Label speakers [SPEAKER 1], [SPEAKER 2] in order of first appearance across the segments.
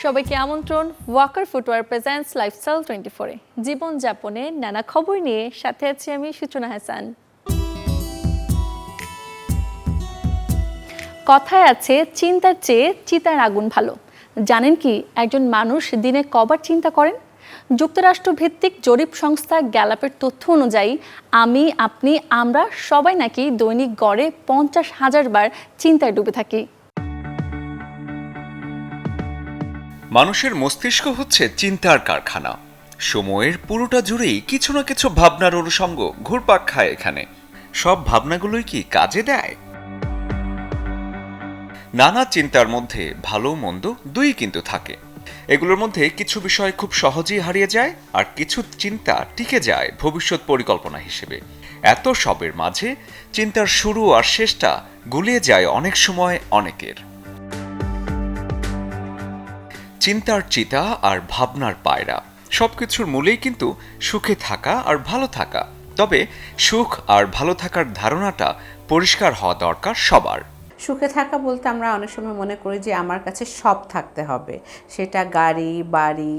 [SPEAKER 1] সবাইকে আমন্ত্রণ Waker footwear presents lifestyle 24 এ জীবনযাপনে নানা খবর নিয়ে সাথে আছি আমি সূচনা হাসান। কথায় আছে চিন্তার চেয়ে চিতার আগুন ভালো। জানেন কি একজন মানুষ দিনে কবার চিন্তা করেন? যুক্তরাষ্ট্র ভিত্তিক জরিপ সংস্থা গ্যালাপের তথ্য অনুযায়ী আমরা সবাই নাকি দৈনিক গড়ে 50,000 বার চিন্তায় ডুবে থাকি।
[SPEAKER 2] মানুষের মস্তিষ্ক হচ্ছে চিন্তার কারখানা। সময়ের পুরোটা জুড়েই কিছু না কিছু ভাবনার অনুষঙ্গ ঘুরপাক খায় এখানে। সব ভাবনাগুলোই কি কাজে দেয়? নানা চিন্তার মধ্যে ভালো মন্দ দুই কিন্তু থাকে। এগুলোর মধ্যে কিছু বিষয় খুব সহজেই হারিয়ে যায়, আর কিছু চিন্তা টিকে যায় ভবিষ্যৎ পরিকল্পনা হিসেবে। এত সবের মাঝে চিন্তার শুরু আর শেষটা গুলিয়ে যায় অনেক সময় অনেকের। চিন্তার চিতা আর ভাবনার পায়রা, সবকিছুর মূলেই কিন্তু সুখে থাকা আর ভালো থাকা। তবে সুখ আর ভালো থাকার ধারণাটা পরিষ্কার হওয়া দরকার সবার।
[SPEAKER 3] সুখে থাকা বলতে আমরা অনেক সময় মনে করি যে আমার কাছে সব থাকতে হবে, সেটা গাড়ি বাড়ি,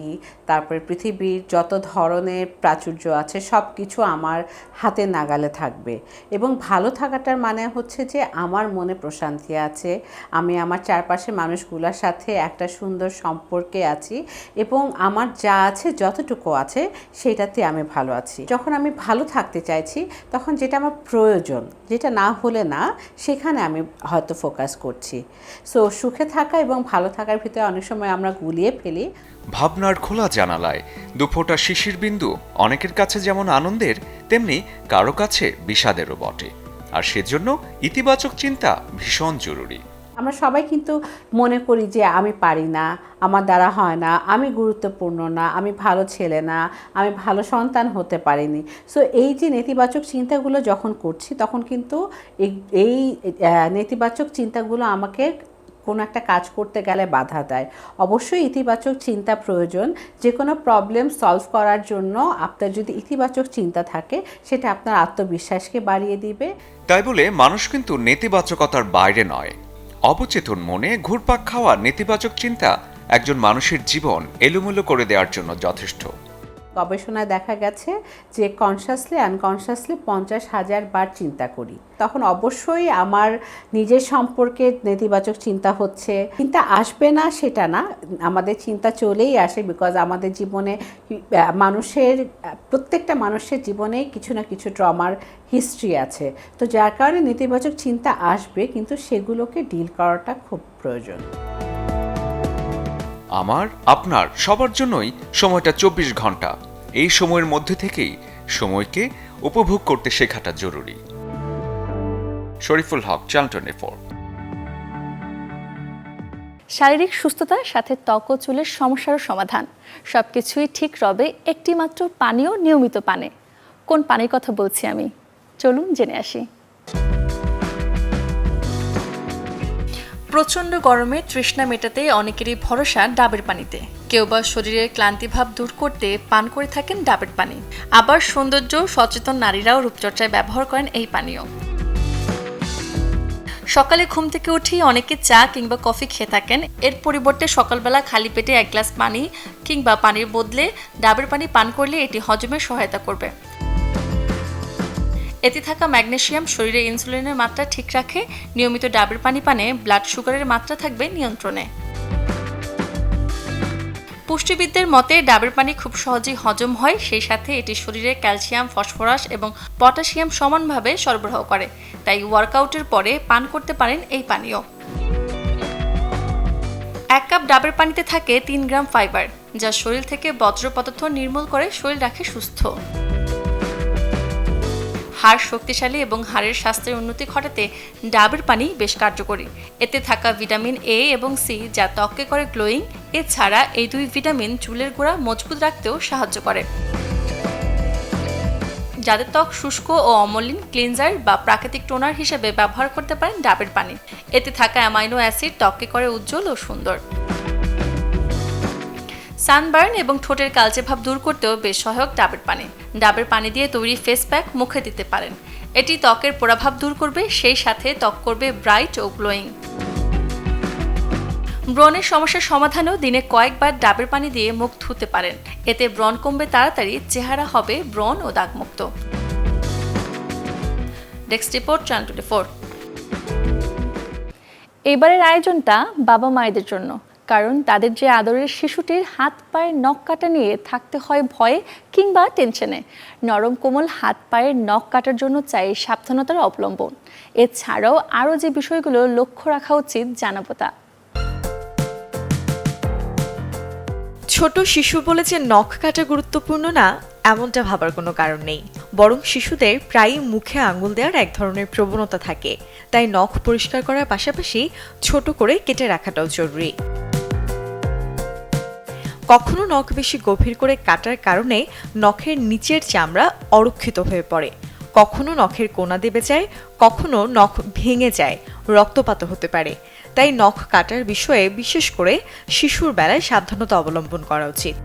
[SPEAKER 3] তারপরে পৃথিবীর যত ধরনের প্রাচুর্য আছে সব কিছু আমার হাতে নাগালে থাকবে। এবং ভালো থাকাটার মানে হচ্ছে যে আমার মনে প্রশান্তি আছে, আমি আমার চারপাশে মানুষগুলোর সাথে একটা সুন্দর সম্পর্কে আছি, এবং আমার যা আছে যতটুকু আছে সেটাতে আমি ভালো আছি। যখন আমি ভালো থাকতে চাইছি তখন যেটা আমার প্রয়োজন, যেটা না হলে না, সেখানে আমি হয়তো ফোকাস করছি। সো সুখে থাকা এবং ভালো থাকার ভিতরে অনেক সময় আমরা গুলিয়ে ফেলি।
[SPEAKER 2] ভাবনার খোলা জানালায় দুফোঁটা শিশির বিন্দু অনেকের কাছে যেমন আনন্দের, তেমনি কারো কাছে বিষাদেরও বটে। আর সেজন্য ইতিবাচক চিন্তা ভীষণ জরুরি।
[SPEAKER 3] আমরা সবাই কিন্তু মনে করি যে আমি পারি না, আমার দ্বারা হয় না, আমি গুরুত্বপূর্ণ না, আমি ভালো ছেলে না, আমি ভালো সন্তান হতে পারিনি। সো এই যে নেতিবাচক চিন্তাগুলো যখন করছি তখন কিন্তু এই নেতিবাচক চিন্তাগুলো আমাকে কোনো একটা কাজ করতে গেলে বাধা দেয়। অবশ্যই ইতিবাচক চিন্তা প্রয়োজন। যে কোনো প্রবলেম সলভ করার জন্য আপনার যদি ইতিবাচক চিন্তা থাকে সেটা আপনার আত্মবিশ্বাসকে বাড়িয়ে দিবে।
[SPEAKER 2] তাই বলে মানুষ কিন্তু নেতিবাচকতার বাইরে নয়। অবচেতন মনে ঘুরপাক খাওয়া নেতিবাচক চিন্তা একজন মানুষের জীবন এলোমেলো করে দেওয়ার জন্য যথেষ্ট।
[SPEAKER 3] গবেষণায় দেখা গেছে যে কনশাসলি আনকনশাসলি 50,000 বার চিন্তা করি, তখন অবশ্যই আমার নিজের সম্পর্কে নেতিবাচক চিন্তা হচ্ছে। চিন্তা আসবে না সেটা না, আমাদের চিন্তা চলেই আসে, বিকজ আমাদের জীবনে প্রত্যেকটা মানুষের জীবনেই কিছু না কিছু ট্রমার হিস্ট্রি আছে। তো যার কারণে নেতিবাচক চিন্তা আসবে, কিন্তু সেগুলোকে ডিল করাটা খুব প্রয়োজন।
[SPEAKER 2] আমার আপনার সবার জন্যই সময়টা 24 ঘন্টা। এই সময়ের মধ্যে থেকেই সময়কে উপভোগ করতে শেখাটা জরুরি। শরীফুল হক, চ্যানেল 24।
[SPEAKER 1] শারীরিক সুস্থতার সাথে ত্বক ও চুলের সমস্যার সমাধান সবকিছুই ঠিক রবে একটি মাত্র পানীয় নিয়মিত পানে। কোন পানির কথা বলছি আমি? চলুন জেনে আসি। প্রচণ্ড গরমে তৃষ্ণা মেটাতে অনেকেরই ভরসা ডাবের পানিতে। কেউ বা শরীরের ক্লান্তিভাব দূর করতে পান করে থাকেন ডাবের পানি। আবার সৌন্দর্য সচেতন নারীরাও রূপচর্চায় ব্যবহার করেন এই পানীয়। সকালে ঘুম থেকে উঠেই অনেকে চা কিংবা কফি খেয়ে থাকেন। এর পরিবর্তে সকালবেলা খালি পেটে 1 গ্লাস পানি কিংবা পানির বদলে ডাবের পানি পান করলে এটি হজমে সহায়তা করবে। এতে থাকা ম্যাগনেসিয়াম শরীরে ইনসুলিনের মাত্রা ঠিক রাখে। নিয়মিত ডাবের পানি পানে ব্লাড সুগারের মাত্রা থাকবে নিয়ন্ত্রণে। পুষ্টিবিদদের মতে ডাবের পানি খুব সহজেই হজম হয়, সেই সাথে এটি শরীরে ক্যালসিয়াম, ফসফরাস এবং পটাশিয়াম সমানভাবে সরবরাহ করে। তাই ওয়ার্কআউটের পরে পান করতে পারেন এই পানীয়। 1 কাপ ডাবের পানিতে থাকে 3 গ্রাম ফাইবার, যা শরীর থেকে বজ্র পদার্থ নির্মূল করে শরীর রাখে সুস্থ। হাড় শক্তিশালী এবং হাড়ের স্বাস্থ্যের উন্নতি ঘটাতে ডাবের পানি বেশ কার্যকরী। এতে থাকা ভিটামিন এ এবং সি যা ত্বককে করে গ্লোয়িং। এছাড়া এই 2 ভিটামিন চুলের গোড়া মজবুত রাখতেও সাহায্য করে। যাদের ত্বক শুষ্ক ও অমলিন, ক্লিনজার বা প্রাকৃতিক টোনার হিসেবে ব্যবহার করতে পারেন ডাবের পানি। এতে থাকা অ্যামাইনো অ্যাসিড ত্বককে করে উজ্জ্বল ও সুন্দর। সানবার্ন এবং ঠোঁটের কালচে ভাব দূর করতেও বেশ সহায়ক ডাবের পানি। ডাবের পানি দিয়ে তৈরি ফেস প্যাক মুখে দিতে পারেন। এটি ত্বকের পোড়াভাব দূর করবে, সেই সাথে ত্বক করবে ব্রাইট ও গ্লোয়িং। ব্রণের সমস্যার সমাধানেও দিনে কয়েকবার ডাবের পানি দিয়ে মুখ ধুতে পারেন। এতে ব্রণ কমবে তাড়াতাড়ি, চেহারা হবে ব্রণ ও দাগমুক্ত। Desk report, channel 24। এবারের আয়োজনটা বাবা মায়েদের জন্য, কারণ তাদের যে আদরের শিশুটির হাত পায়ের নখ কাটা নিয়ে থাকতে হয় ভয়ে কিংবা টেনশনে। নরম কোমল হাত পায়ের নখ কাটার জন্য চাই সাবধানতার অবলম্বন। এছাড়াও আরও যে বিষয়গুলো লক্ষ্য রাখা উচিত জানাবো তা।
[SPEAKER 4] ছোট শিশু বলে যে নখ কাটা গুরুত্বপূর্ণ না, এমনটা ভাবার কোনো কারণ নেই। বরং শিশুদের প্রায়ই মুখে আঙুল দেওয়ার এক ধরনের প্রবণতা থাকে, তাই নখ পরিষ্কার করার পাশাপাশি ছোট করে কেটে রাখাটাও জরুরি। কখনো নখ বেশি গভীর করে কাটার কারণে নখের নিচের চামড়া অরক্ষিত হয়ে পড়ে, কখনো নখের কোনা দেবে যায়, কখনো নখ ভেঙে যায়, রক্তপাত হতে পারে। তাই নখ কাটার বিষয়ে বিশেষ করে শিশুর বেলায় সাবধানতা অবলম্বন করা উচিত।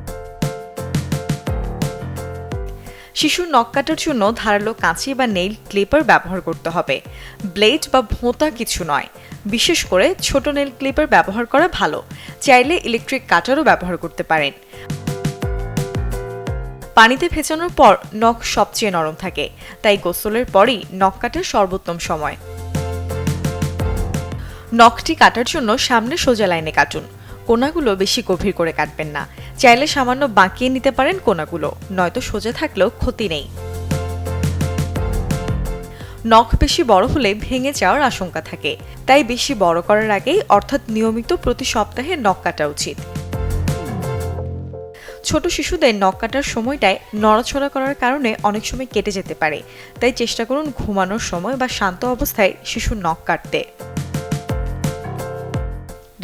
[SPEAKER 4] শিশুর নখ কাটার জন্য ধারালো কাঁচি বা নেইল ক্লিপার ব্যবহার করতে হবে। ব্লেড বা ভোঁতা কিছু নয়। বিশেষ করে ছোট নেইল ক্লিপার ব্যবহার করা ভালো। চাইলে ইলেকট্রিক কাটারও ব্যবহার করতে পারেন। পানিতে ভেজানোর পর নখ সবচেয়ে নরম থাকে, তাই গোসলের পরই নখ কাটার সর্বোত্তম সময়। নখটি কাটার জন্য সামনে সোজা লাইনে কাটুন। কোনাগুলো বেশি গভীর করে কাটবেন না। চাইলে সামান্য বাঁকিয়ে নিতে পারেন কোনাগুলো, নয়তো সোজা থাকলেও ক্ষতি নেই। নখ বেশি বড় হলে ভেঙে যাওয়ার আশঙ্কা থাকে, তাই বেশি বড় করার আগেই অর্থাৎ নিয়মিত প্রতি সপ্তাহে নখ কাটা উচিত। ছোট শিশুদের নখ কাটার সময়টায় নড়াচড়া করার কারণে অনেক সময় কেটে যেতে পারে, তাই চেষ্টা করুন ঘুমানোর সময় বা শান্ত অবস্থায় শিশুর নখ কাটতে।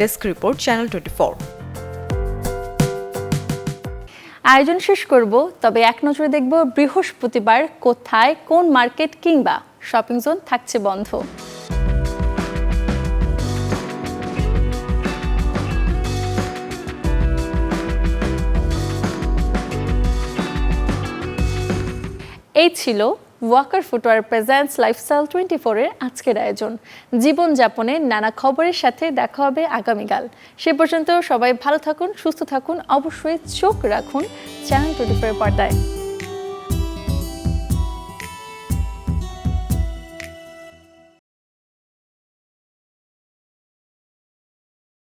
[SPEAKER 4] Desk report, channel 24।
[SPEAKER 1] আয়োজন শেষ করব, তবে এক নজরে দেখব বৃহস্পতিবার কোথায় কোন মার্কেট কিংবা শপিং জোন থাকছে বন্ধ। এই ছিল ওয়াকার ফুটওয়্যার প্রেজেন্টস লাইফস্টাইল 24-এর আজকের আয়োজন। জীবনযাপনের নানা খবরের সাথে দেখা হবে আগামীকাল। সে পর্যন্ত সবাই ভালো থাকুন, সুস্থ থাকুন, অবশ্যই চোখ রাখুন চ্যানেল 24-এর পর্দায়।